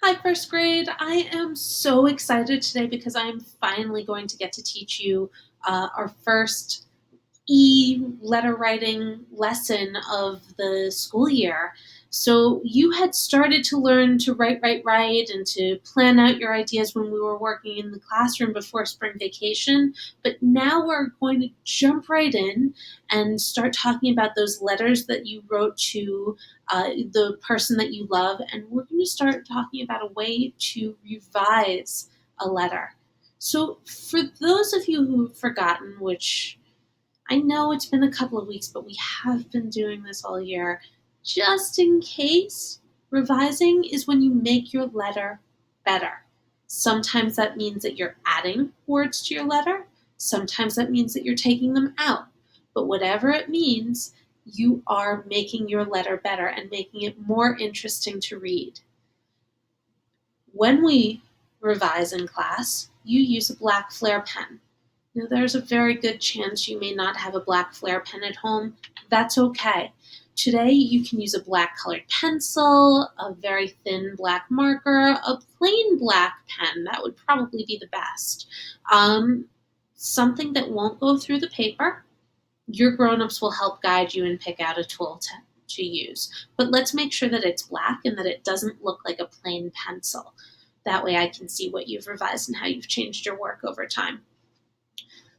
Hi, first grade. I am so excited today because I am finally going to get to teach you our first letter writing lesson of the school year. So you had started to learn to write, and to plan out your ideas when we were working in the classroom before spring vacation. But now we're going to jump right in and start talking about those letters that you wrote to the person that you love. And we're going to start talking about a way to revise a letter. So for those of you who've forgotten, which I know it's been a couple of weeks, but we have been doing this all year. Just in case, revising is when you make your letter better. Sometimes that means that you're adding words to your letter. Sometimes that means that you're taking them out. But whatever it means, you are making your letter better and making it more interesting to read. When we revise in class, you use a black Flair pen. Now, there's a very good chance you may not have a black Flair pen at home. That's okay. Today, you can use a black colored pencil, a very thin black marker, a plain black pen. That would probably be the best. Something that won't go through the paper. Your grown-ups will help guide you and pick out a tool to use. But let's make sure that it's black and that it doesn't look like a plain pencil. That way I can see what you've revised and how you've changed your work over time.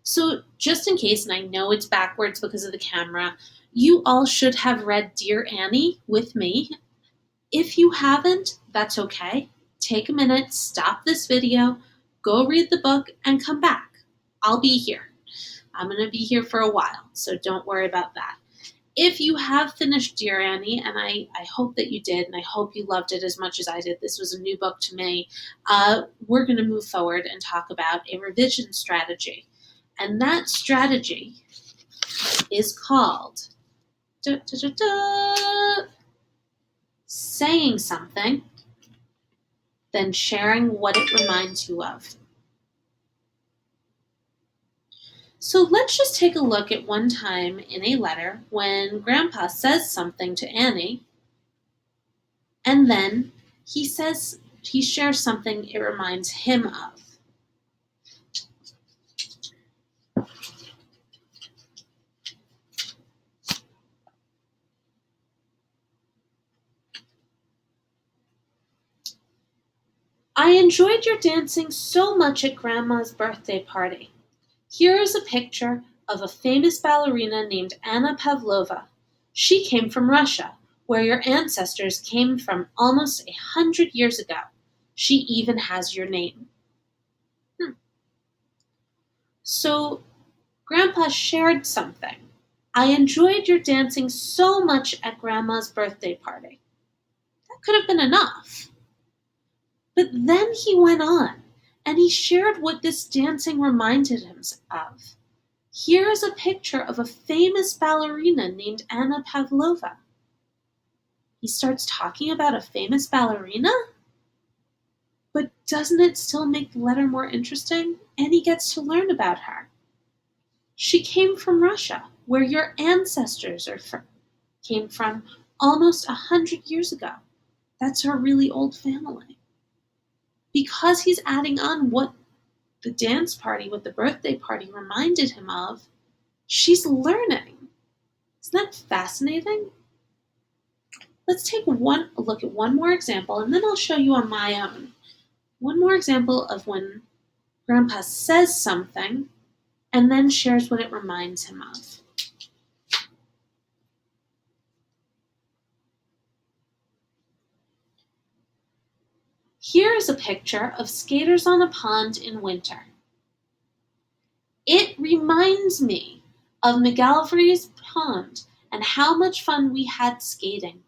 So just in case, and I know it's backwards because of the camera, you all should have read Dear Annie with me. If you haven't, that's okay. Take a minute, stop this video, go read the book, and come back. I'll be here. I'm going to be here for a while, so don't worry about that. If you have finished Dear Annie, and I hope that you did, and I hope you loved it as much as I did, this was a new book to me, we're going to move forward and talk about a revision strategy. And that strategy is called saying something, then sharing what it reminds you of. So let's just take a look at one time in a letter when Grandpa says something to Annie, and then he shares something it reminds him of. I enjoyed your dancing so much at Grandma's birthday party. Here is a picture of a famous ballerina named Anna Pavlova. She came from Russia, where your ancestors came from almost 100 years ago. She even has your name. So, Grandpa shared something. I enjoyed your dancing so much at Grandma's birthday party. That could have been enough. But then he went on, and he shared what this dancing reminded him of. Here is a picture of a famous ballerina named Anna Pavlova. He starts talking about a famous ballerina? But doesn't it still make the letter more interesting? And he gets to learn about her. She came from Russia, where your ancestors came from almost 100 years ago. That's her really old family. Because he's adding on what the dance party, what the birthday party reminded him of, she's learning. Isn't that fascinating? Let's take a look at one more example, and then I'll show you on my own. One more example of when Grandpa says something and then shares what it reminds him of. Here is a picture of skaters on a pond in winter. It reminds me of McGalvery's Pond and how much fun we had skating.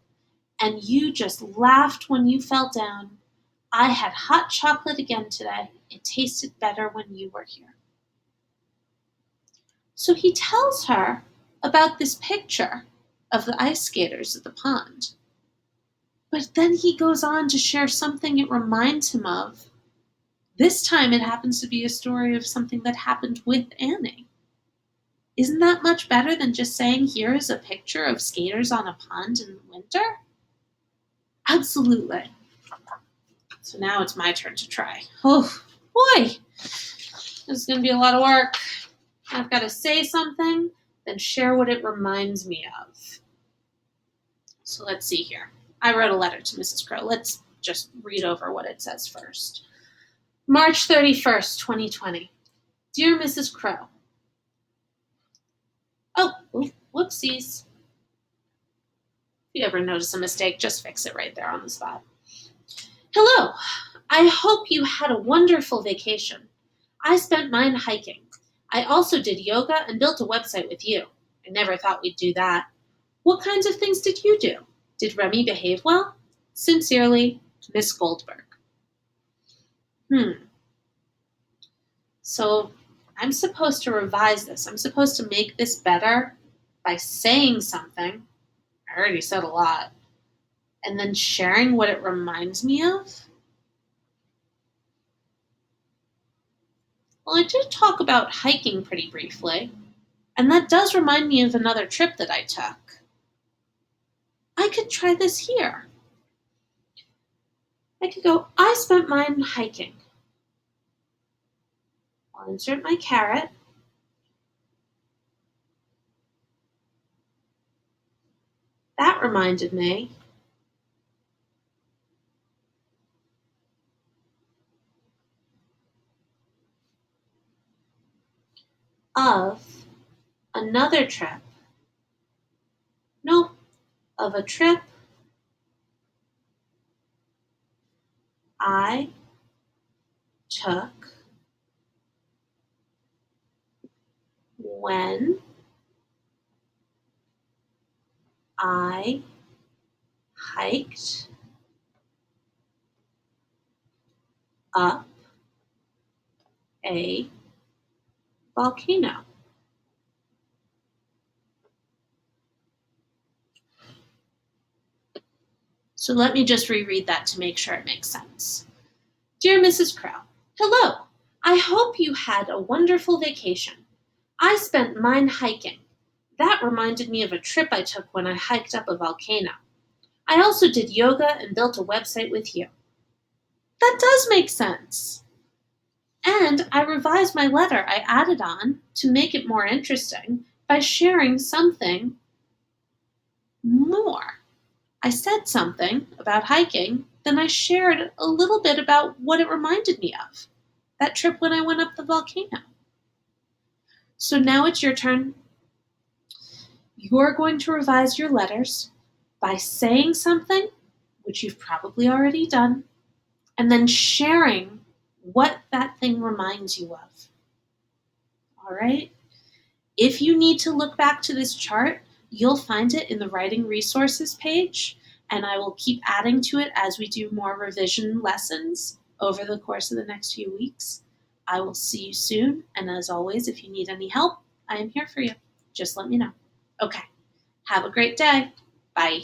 And you just laughed when you fell down. I had hot chocolate again today. It tasted better when you were here. So he tells her about this picture of the ice skaters at the pond. But then he goes on to share something it reminds him of. This time it happens to be a story of something that happened with Annie. Isn't that much better than just saying, here is a picture of skaters on a pond in winter? Absolutely. So now it's my turn to try. Oh, boy. This is going to be a lot of work. I've got to say something, then share what it reminds me of. So let's see here. I wrote a letter to Mrs. Crow. Let's just read over what it says first. March 31st, 2020. Dear Mrs. Crow. Oh, whoopsies. If you ever notice a mistake, just fix it right there on the spot. Hello. I hope you had a wonderful vacation. I spent mine hiking. I also did yoga and built a website with you. I never thought we'd do that. What kinds of things did you do? Did Remy behave well? Sincerely, Miss Goldberg. So I'm supposed to revise this. I'm supposed to make this better by saying something. I already said a lot. And then sharing what it reminds me of. Well, I did talk about hiking pretty briefly. And that does remind me of another trip that I took. I could try this here. I could go, I spent mine hiking. I'll insert my carrot. That reminded me of another trip. Nope, of a trip I took when I hiked up a volcano. So let me just reread that to make sure it makes sense. Dear Mrs. Crow, hello. I hope you had a wonderful vacation. I spent mine hiking. That reminded me of a trip I took when I hiked up a volcano. I also did yoga and built a website with you. That does make sense. And I revised my letter I added on to make it more interesting by sharing something more. I said something about hiking, then I shared a little bit about what it reminded me of. That trip when I went up the volcano. So now it's your turn. You're going to revise your letters by saying something, which you've probably already done, and then sharing what that thing reminds you of. All right? If you need to look back to this chart, you'll find it in the writing resources page, and I will keep adding to it as we do more revision lessons over the course of the next few weeks. I will see you soon, and as always, if you need any help, I am here for you. Just let me know. Okay, have a great day. Bye.